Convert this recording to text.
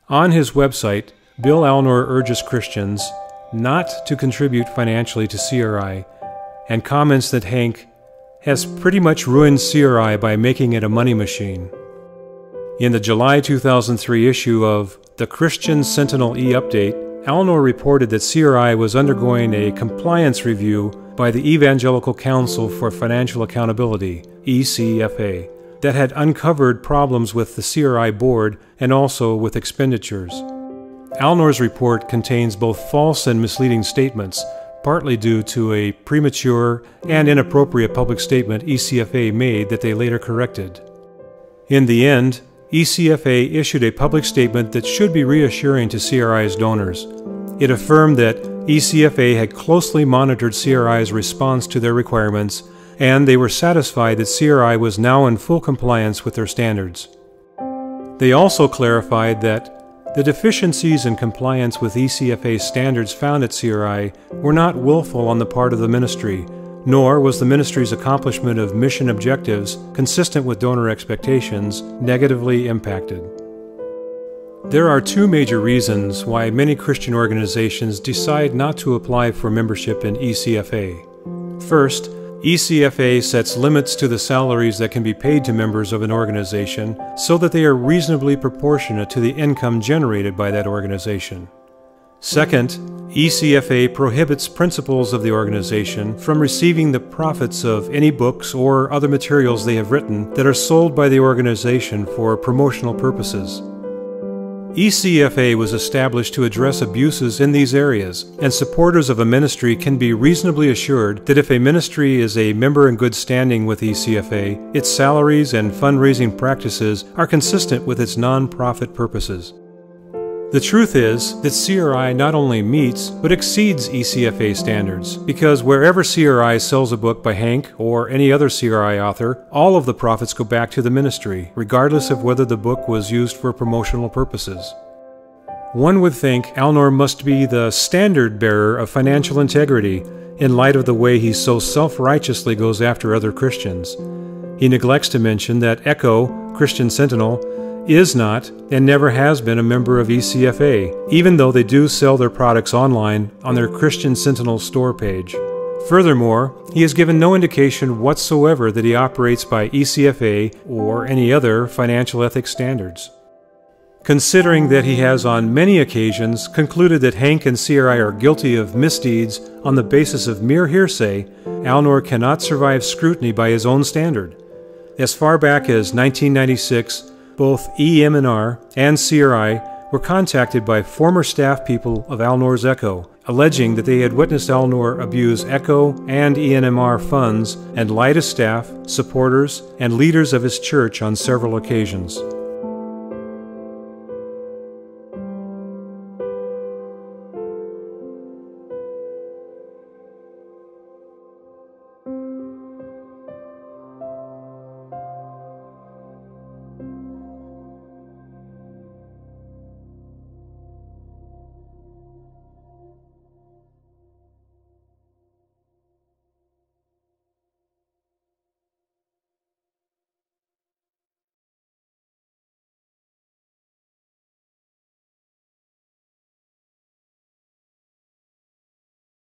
On his website, Bill Alnor urges Christians not to contribute financially to CRI and comments that Hank has pretty much ruined CRI by making it a money machine. In the July 2003 issue of the Christian Sentinel E-Update, Alnor reported that CRI was undergoing a compliance review by the Evangelical Council for Financial Accountability, ECFA, that had uncovered problems with the CRI board and also with expenditures. Alnor's report contains both false and misleading statements, partly due to a premature and inappropriate public statement ECFA made that they later corrected. In the end, ECFA issued a public statement that should be reassuring to CRI's donors. It affirmed that ECFA had closely monitored CRI's response to their requirements, and they were satisfied that CRI was now in full compliance with their standards. They also clarified that the deficiencies in compliance with ECFA standards found at CRI were not willful on the part of the ministry, nor was the ministry's accomplishment of mission objectives consistent with donor expectations negatively impacted. There are two major reasons why many Christian organizations decide not to apply for membership in ECFA. First, ECFA sets limits to the salaries that can be paid to members of an organization so that they are reasonably proportionate to the income generated by that organization. Second, ECFA prohibits principals of the organization from receiving the profits of any books or other materials they have written that are sold by the organization for promotional purposes. ECFA was established to address abuses in these areas, and supporters of a ministry can be reasonably assured that if a ministry is a member in good standing with ECFA, its salaries and fundraising practices are consistent with its non-profit purposes. The truth is that CRI not only meets, but exceeds ECFA standards, because wherever CRI sells a book by Hank or any other CRI author, all of the profits go back to the ministry, regardless of whether the book was used for promotional purposes. One would think Alnor must be the standard bearer of financial integrity in light of the way he so self-righteously goes after other Christians. He neglects to mention that ECHO, Christian Sentinel, is not and never has been a member of ECFA, even though they do sell their products online on their Christian Sentinel store page. Furthermore, he has given no indication whatsoever that he operates by ECFA or any other financial ethics standards. Considering that he has on many occasions concluded that Hank and CRI are guilty of misdeeds on the basis of mere hearsay, Alnor cannot survive scrutiny by his own standard. As far back as 1996, both EM&R and CRI were contacted by former staff people of Alnor's ECHO, alleging that they had witnessed Alnor abuse ECHO and ENMR funds and lie to staff, supporters, and leaders of his church on several occasions.